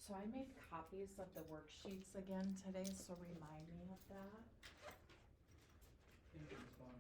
So I made copies of the worksheets again today, so remind me of that. Thank you, Ms. Vaughn.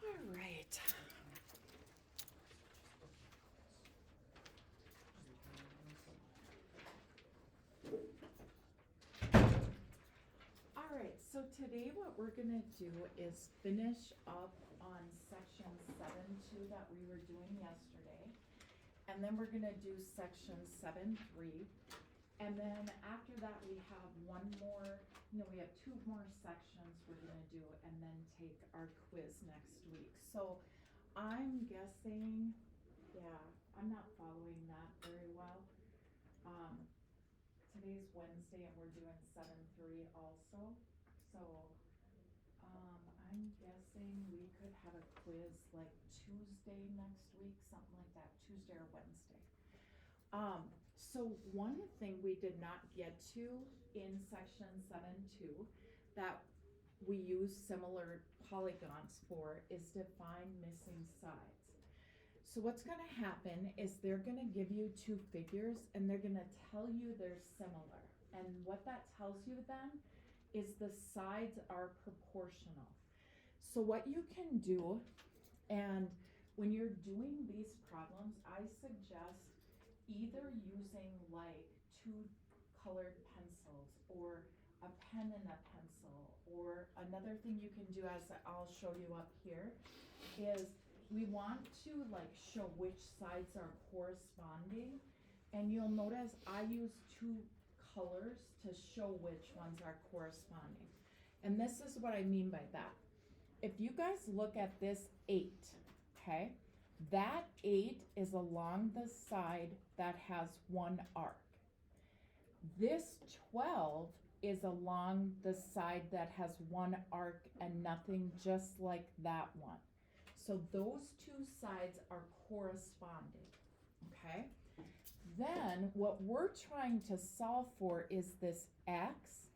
All right. All right, so today what we're gonna do is finish up on section 7.2 that we were doing yesterday. And then we're gonna do section 7.3. And then after that, we have one more, we have two more sections we're gonna do and then take our quiz next week. So I'm guessing, yeah, I'm not following that very well. Today's Wednesday and we're doing 7.3 also. So I'm guessing we could have a quiz like Tuesday next week, something like that, Tuesday or Wednesday. So one thing we did not get to in section 7.2 that we use similar polygons for is to find missing sides. So what's gonna happen is they're gonna give you two figures and they're gonna tell you they're similar. And what that tells you then is the sides are proportional. So what you can do, and when you're doing these problems, I suggest either using like two colored pencils or a pen and a pencil, or another thing you can do, as I'll show you up here, is we want to like show which sides are corresponding, and you'll notice I use two colors to show which ones are corresponding. And this is what I mean by that. If you guys look at this 8, okay, that 8 is along the side that has one arc. This 12 is along the side that has one arc and nothing, just like that one. So those two sides are corresponding, okay? Then what we're trying to solve for is this X.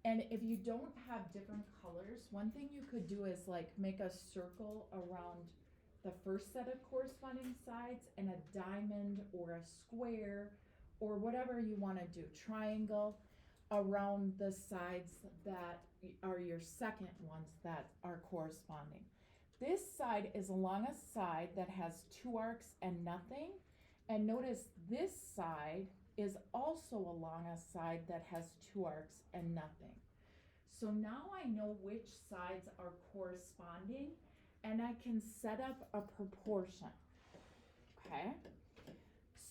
And if you don't have different colors, one thing you could do is like make a circle around the first set of corresponding sides and a diamond or a square or whatever you want to do, triangle around the sides that are your second ones that are corresponding. This side is along a side that has two arcs and nothing. And notice this side is also along a side that has two arcs and nothing. So now I know which sides are corresponding and I can set up a proportion, okay?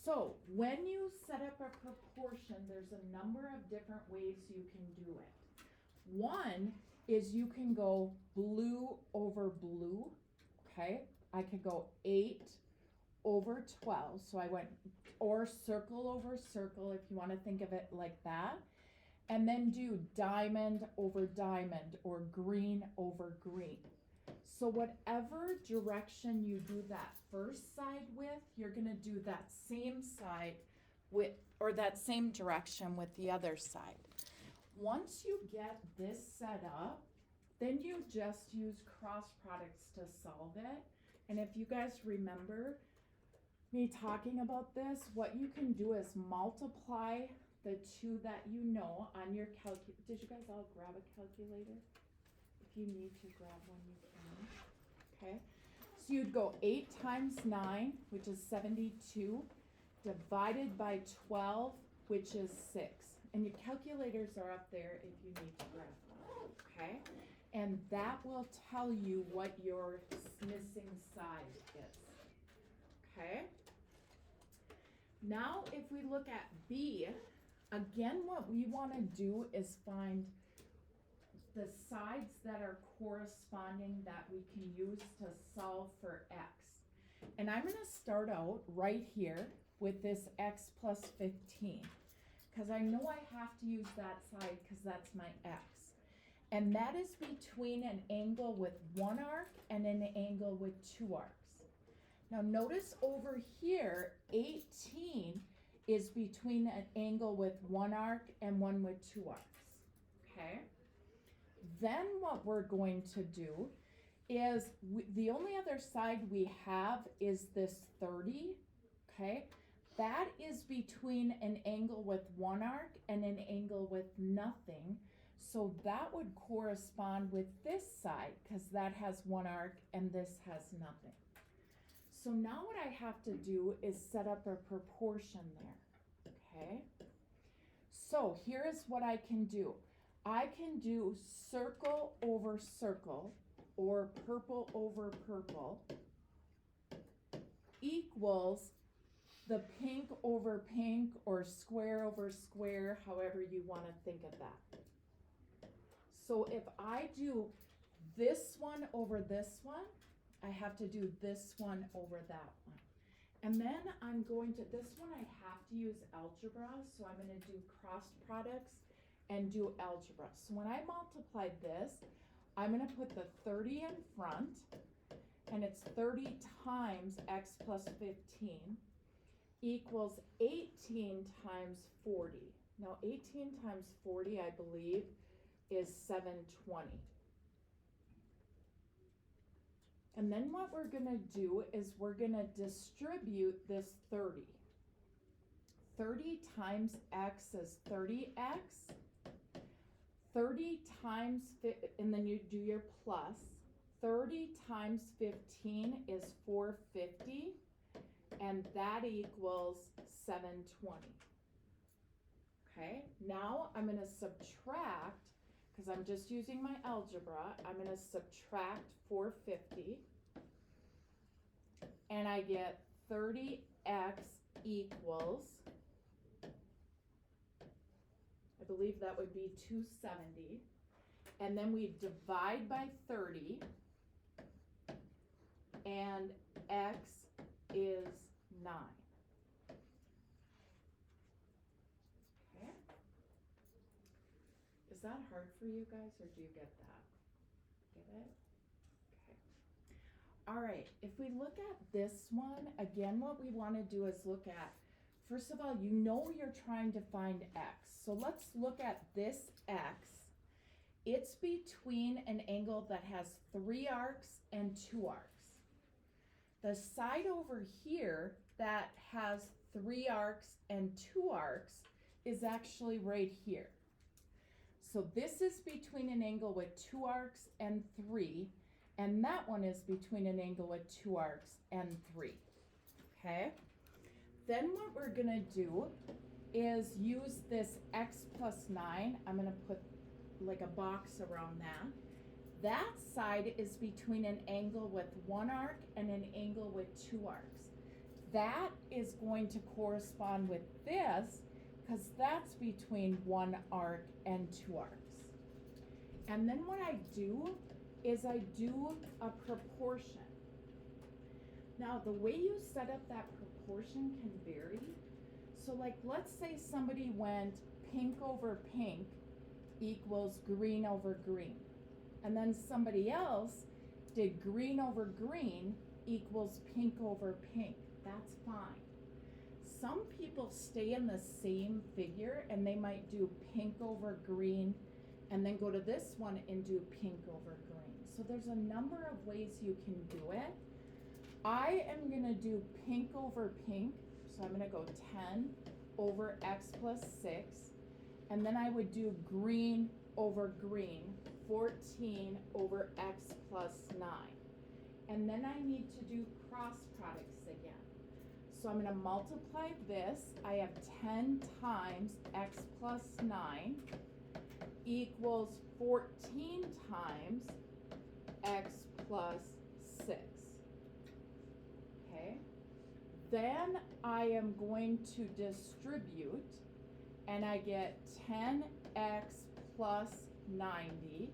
So when you set up a proportion, there's a number of different ways you can do it. One is you can go blue over blue, okay? I could go 8 over 12, so I went, or circle over circle if you want to think of it like that. And then do diamond over diamond or green over green. So whatever direction you do that first side with, you're going to do that same side with, or that same direction with the other side. Once you get this set up, then you just use cross products to solve it. And if you guys remember me talking about this, what you can do is multiply the two that you know on your calculator. Did you guys all grab a calculator? If you need to grab one, you can. Okay. So you'd go 8 times 9, which is 72, divided by 12, which is 6. And your calculators are up there if you need to grab one. Okay. And that will tell you what your missing side is. Okay. Now if we look at B, Again, what we want to do is find the sides that are corresponding that we can use to solve for x. And I'm going to start out right here with this x plus 15, because I know I have to use that side because that's my x. And that is between an angle with one arc and an angle with two arcs. Now notice over here, 18 is between an angle with one arc and one with two arcs, okay? Then what we're going to do is, the only other side we have is this 30, okay? That is between an angle with one arc and an angle with nothing. So that would correspond with this side because that has one arc and this has nothing. So now what I have to do is set up a proportion there, okay? So here is what I can do. I can do circle over circle or purple over purple equals the pink over pink or square over square, however you want to think of that. So if I do this one over this one, I have to do this one over that one. And then I'm going to, this one I have to use algebra, so I'm going to do cross products and do algebra. So when I multiply this, I'm going to put the 30 in front, and it's 30 times x plus 15 equals 18 times 40. Now 18 times 40, I believe, is 720. And then what we're going to do is we're going to distribute this 30. 30 times x is 30x. 30 times, and then you do your plus. 30 times 15 is 450, and that equals 720. Okay, now I'm going to subtract, because I'm just using my algebra, I'm going to subtract 450, and I get 30x equals, I believe that would be 270, and then we divide by 30, and x is 9. Okay. Is that hard for you guys, or do you get that? Get it? Okay. All right, if we look at this one, again, what we want to do is look at, first of all, you know you're trying to find x. So let's look at this x. It's between an angle that has 3 arcs and 2 arcs. The side over here that has 3 arcs and 2 arcs is actually right here. So this is between an angle with 2 arcs and 3, and that one is between an angle with 2 arcs and 3, okay? Then what we're gonna do is use this x plus 9. I'm gonna put like a box around that. That side is between an angle with 1 arc and an angle with 2 arcs. That is going to correspond with this because that's between 1 arc and 2 arcs. And then what I do is I do a proportion. Now the way you set up that proportion can vary. So like let's say somebody went pink over pink equals green over green. And then somebody else did green over green equals pink over pink. That's fine. Some people stay in the same figure and they might do pink over green and then go to this one and do pink over green. So there's a number of ways you can do it. I am gonna do pink over pink. So I'm gonna go 10 over x plus 6. And then I would do green over green, 14 over x plus 9. And then I need to do cross products again. So I'm going to multiply this. I have 10 times x plus 9 equals 14 times x plus 6. Okay. Then I am going to distribute and I get 10x plus 90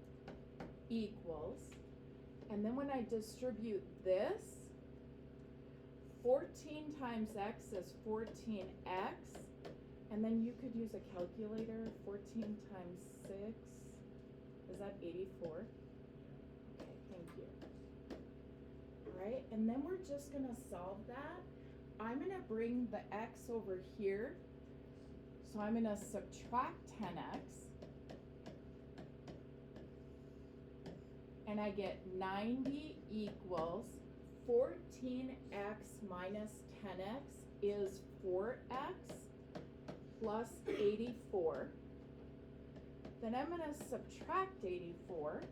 equals, and then when I distribute this, 14 times x is 14x, and then you could use a calculator. 14 times 6, is that 84? Okay, thank you. All right, and then we're just gonna solve that. I'm gonna bring the x over here, so I'm gonna subtract 10x, and I get 90 equals 14x minus 10x is 4x plus 84. Then I'm going to subtract 84,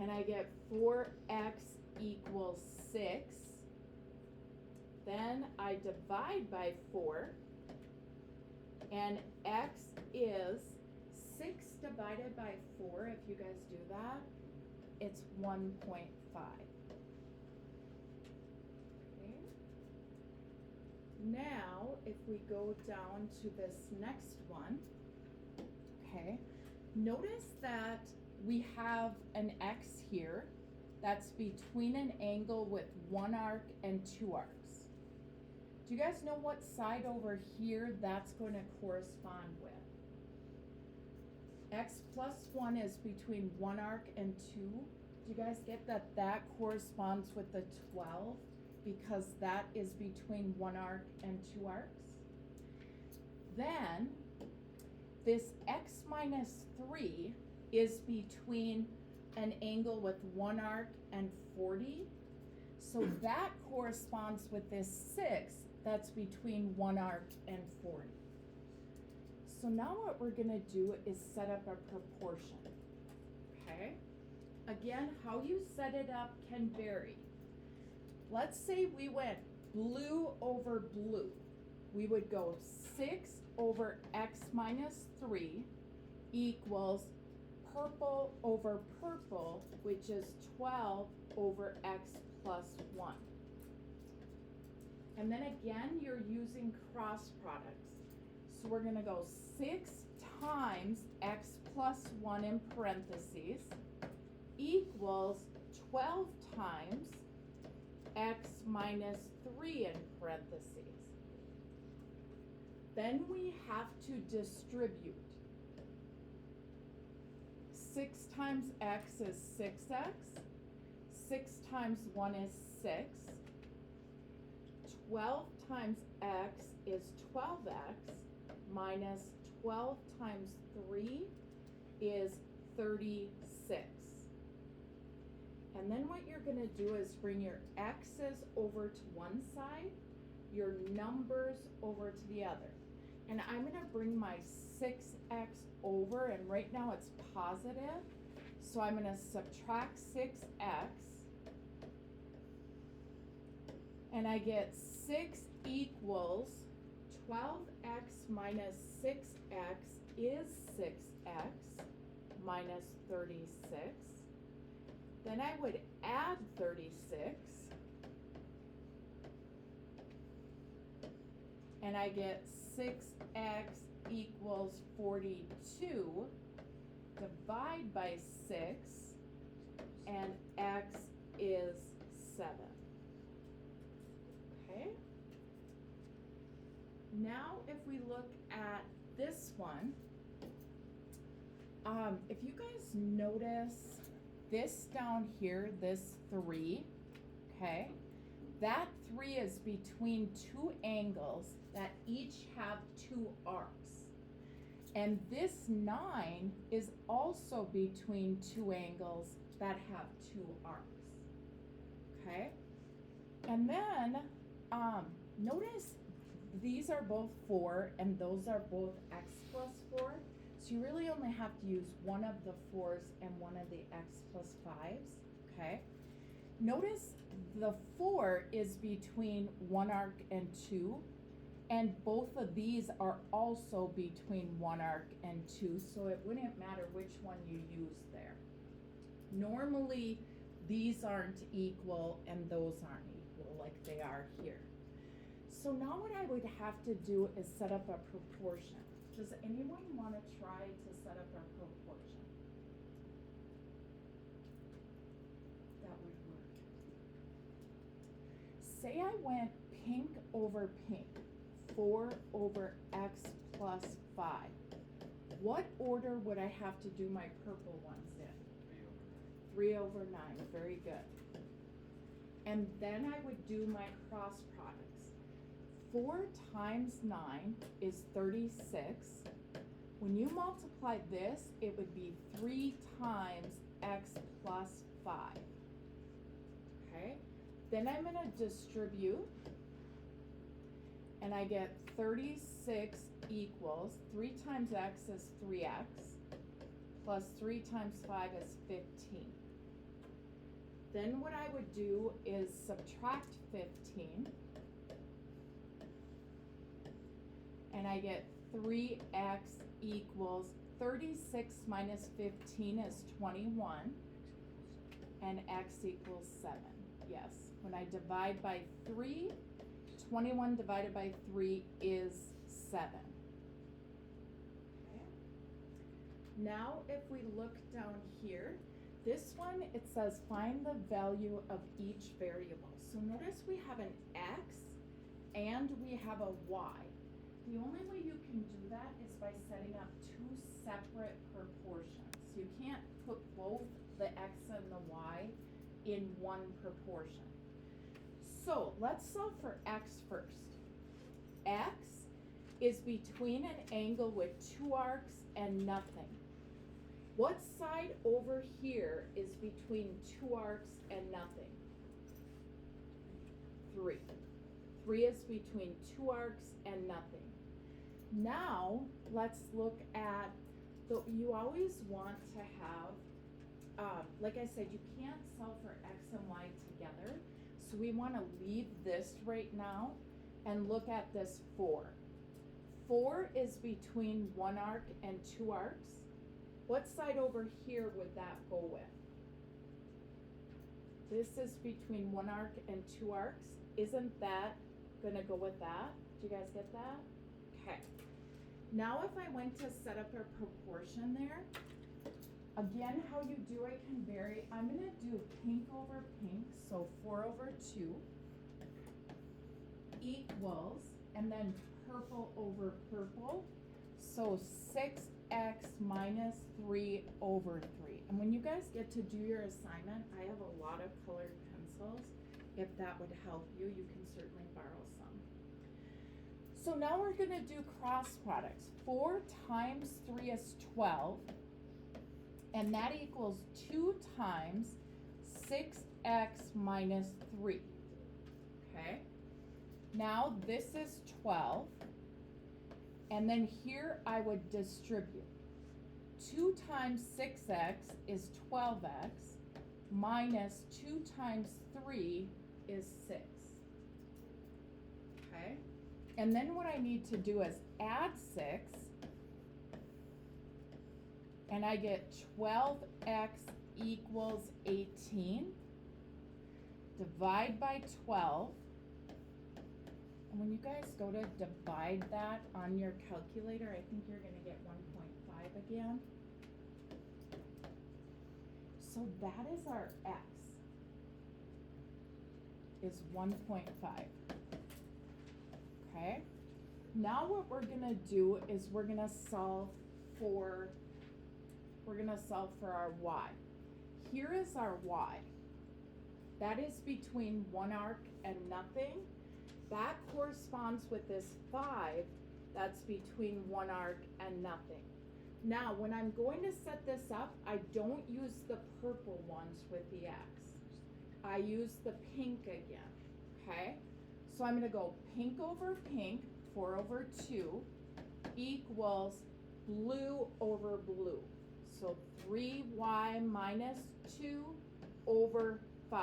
and I get 4x equals 6. Then I divide by 4, and x is 6 divided by 4. If you guys do that, it's 1.5. Okay. Now, if we go down to this next one, okay, notice that we have an x here that's between an angle with one arc and two arcs. Do you guys know what side over here that's going to correspond with? X plus 1 is between one arc and 2. Do you guys get that that corresponds with the 12 because that is between one arc and two arcs? Then this x minus 3 is between an angle with one arc and 40. So that corresponds with this 6 that's between one arc and 40. So now what we're going to do is set up a proportion, okay? Again, how you set it up can vary. Let's say we went blue over blue. We would go 6 over x minus 3 equals purple over purple, which is 12 over x plus 1. And then again, you're using cross products. So we're going to go 6 times x plus 1 in parentheses equals 12 times x minus 3 in parentheses. Then we have to distribute. 6 times x is 6x. 6 times 1 is 6. 12 times x is 12x. Minus 12 times 3 is 36. And then what you're going to do is bring your x's over to one side, your numbers over to the other. And I'm going to bring my 6x over, and right now it's positive, so I'm going to subtract 6x, and I get 6 equals 12x minus 6x is 6x minus 36. Then I would add 36, and I get 6x equals 42. Divide by 6, and x is 7. Okay? Now, if we look at this one, if you guys notice this down here, this 3, okay, that 3 is between two angles that each have two arcs. And this 9 is also between two angles that have two arcs, okay? And then, notice these are both 4 and those are both x plus 4. So you really only have to use one of the 4's and one of the x plus 5's, okay? Notice the 4 is between one arc and 2, and both of these are also between one arc and 2, so it wouldn't matter which one you use there. Normally, these aren't equal and those aren't equal like they are here. So now what I would have to do is set up a proportion. Does anyone want to try to set up a proportion? That would work. Say I went pink over pink, 4 over x plus 5. What order would I have to do my purple ones in? 3 over 9, very good. And then I would do my cross products. 4 times 9 is 36. When you multiply this, it would be 3 times x plus 5. Okay? Then I'm going to distribute, and I get 36 equals 3 times x is 3x, plus 3 times 5 is 15. Then what I would do is subtract 15, and I get 3x equals 36 minus 15 is 21, and x equals 7. Yes, when I divide by 3, 21 divided by 3 is 7. Okay. Now if we look down here, this one, it says find the value of each variable. So notice we have an x and we have a y. The only way you can do that is by setting up 2 separate proportions. You can't put both the x and the y in one proportion. So let's solve for x first. X is between an angle with 2 arcs and nothing. What side over here is between 2 arcs and nothing? 3. 3 is between 2 arcs and nothing. Now, let's look at, you always want to have, like I said, you can't solve for x and y together. So we want to leave this right now and look at this 4. 4 is between 1 arc and 2 arcs. What side over here would that go with? This is between 1 arc and 2 arcs. Isn't that going to go with that? Do you guys get that? Okay. Now if I went to set up a proportion there, again, how you do it can vary. I'm going to do pink over pink, so 4 over 2 equals, and then purple over purple, so 6x minus 3 over 3. And when you guys get to do your assignment, I have a lot of colored pencils. If that would help you, you can certainly borrow some. So now we're going to do cross products. 4 times 3 is 12. And that equals 2 times 6x minus 3. Okay? Now this is 12. And then here I would distribute. 2 times 6x is 12x minus 2 times 3 is 6. Okay? And then what I need to do is add 6. And I get 12x equals 18. Divide by 12. And when you guys go to divide that on your calculator, I think you're going to get 1.5 again. So that is our x, is 1.5. Okay? Now what we're going to do is we're going to solve for our y. Here is our y. That is between 1 arc and nothing. That corresponds with this 5 that's between 1 arc and nothing. Now, when I'm going to set this up, I don't use the purple ones with the x. I use the pink again, okay? So I'm going to go pink over pink, 4 over 2, equals blue over blue. So 3y minus 2 over 5.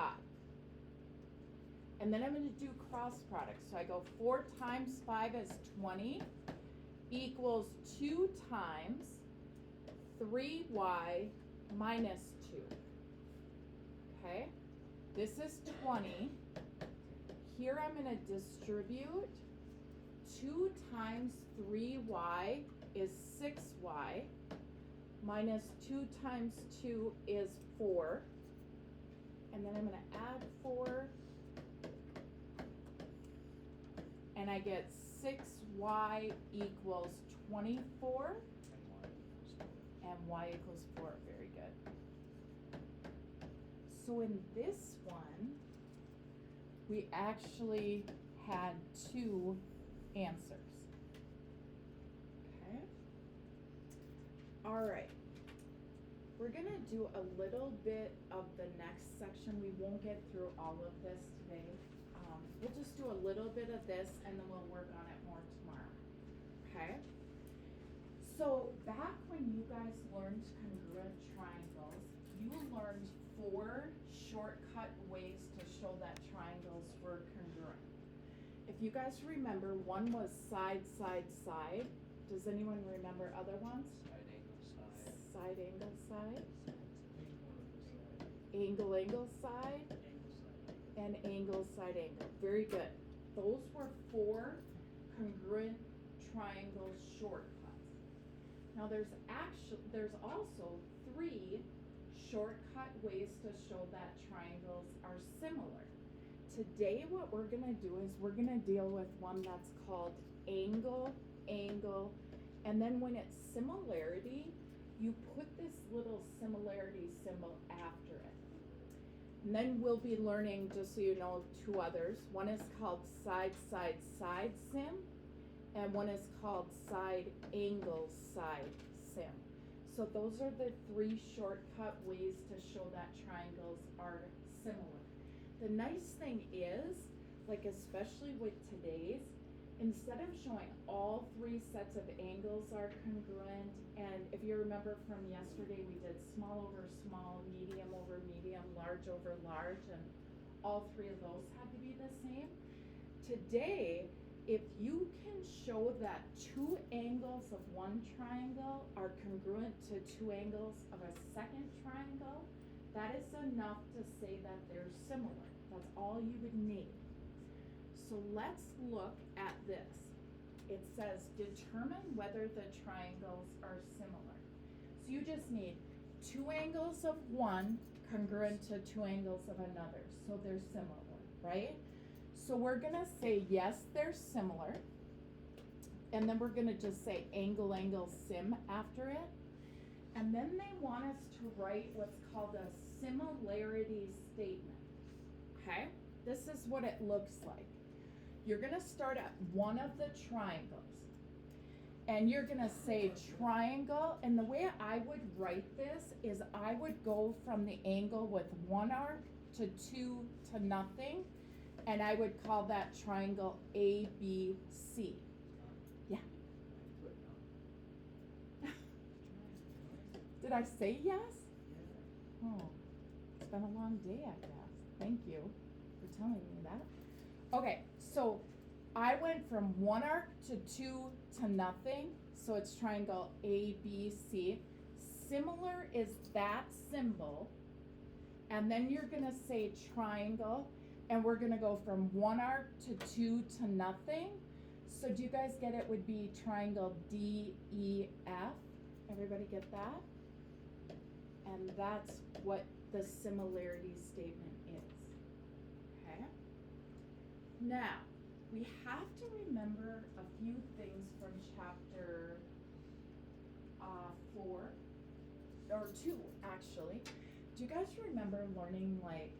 And then I'm going to do cross products. So I go 4 times 5 is 20 equals 2 times 3y minus 2. Okay? This is 20. Here I'm going to distribute, 2 times 3y is 6y, minus 2 times 2 is 4, and then I'm going to add 4, and I get 6y equals 24, and y equals 4. Very good. So in this one, we actually had 2 answers. Okay. All right. We're going to do a little bit of the next section. We won't get through all of this today. We'll just do a little bit of this and then we'll work on it more tomorrow. Okay? So back when you guys learned congruent triangles, you learned 4 shortcut ways to show that triangles were congruent. If you guys remember, one was side, side, side. Does anyone remember other ones? Side, angle, side. Angle, angle, side. And angle, side, angle. Very good. Those were 4 congruent triangle shortcuts. Now there's also 3 shortcut ways to show that triangles are similar. Today what we're going to do is we're going to deal with one that's called angle, angle, and then when it's similarity, you put this little similarity symbol after it. And then we'll be learning, just so you know, 2 others. One is called side, side, side sim, and one is called side, angle, side sim. So those are the 3 shortcut ways to show that triangles are similar. The nice thing is, like especially with today's, instead of showing all 3 sets of angles are congruent, and if you remember from yesterday, we did small over small, medium over medium, large over large, and all 3 of those had to be the same. Today, if you can show that 2 angles of one triangle are congruent to 2 angles of a second triangle, that is enough to say that they're similar. That's all you would need. So let's look at this. It says determine whether the triangles are similar. So you just need 2 angles of one congruent to 2 angles of another. So they're similar, right? So we're going to say yes, they're similar. And then we're going to just say angle, angle, sim after it. And then they want us to write what's called a similarity statement. Okay? This is what it looks like. You're going to start at one of the triangles. And you're going to say triangle. And the way I would write this is I would go from the angle with 1 arc to 2 to nothing. And I would call that triangle ABC. Yeah. Did I say yes? Oh, it's been a long day, I guess. Thank you for telling me that. Okay, so I went from 1 arc to 2 to nothing. So it's triangle ABC. Similar is that symbol. And then you're going to say triangle. And we're going to go from 1 arc to 2 to nothing. So do you guys get it? Would be triangle DEF. Everybody get that? And that's what the similarity statement is. Okay? Now, we have to remember a few things from chapter 4, or 2 actually. Do you guys remember learning like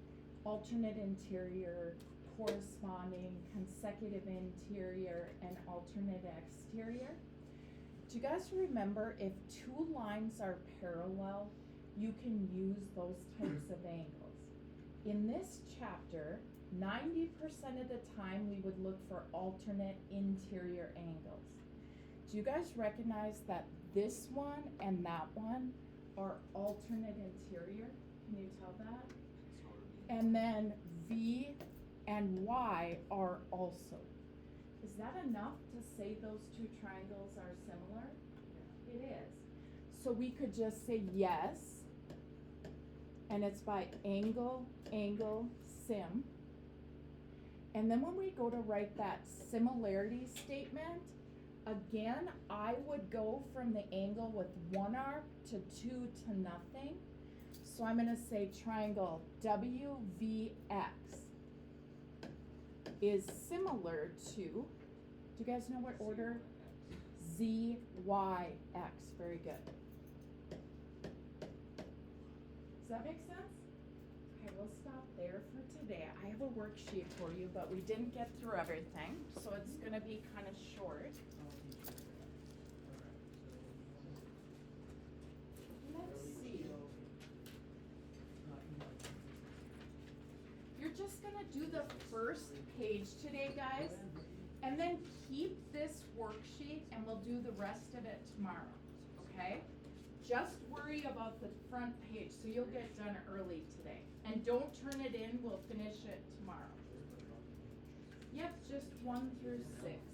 alternate interior, corresponding, consecutive interior, and alternate exterior? Do you guys remember if 2 lines are parallel, you can use those types of angles? In this chapter, 90% of the time we would look for alternate interior angles. Do you guys recognize that this one and that one are alternate interior? Can you tell that? And then V and Y are also. Is that enough to say those 2 triangles are similar? Yeah. It is. So we could just say yes, and it's by angle, angle, sim. And then when we go to write that similarity statement, again, I would go from the angle with 1 arc to 2 to nothing. So I'm gonna say triangle WVX is similar to, do you guys know what order? ZYX, very good. Does that make sense? Okay, we'll stop there for today. I have a worksheet for you, but we didn't get through everything, so it's gonna be kind of short. Let's see. You're just gonna do the first page today, guys, and then keep this worksheet and we'll do the rest of it tomorrow, okay? Just worry about the front page, so you'll get done early today. And don't turn it in, we'll finish it tomorrow. Yep, just 1 through 6.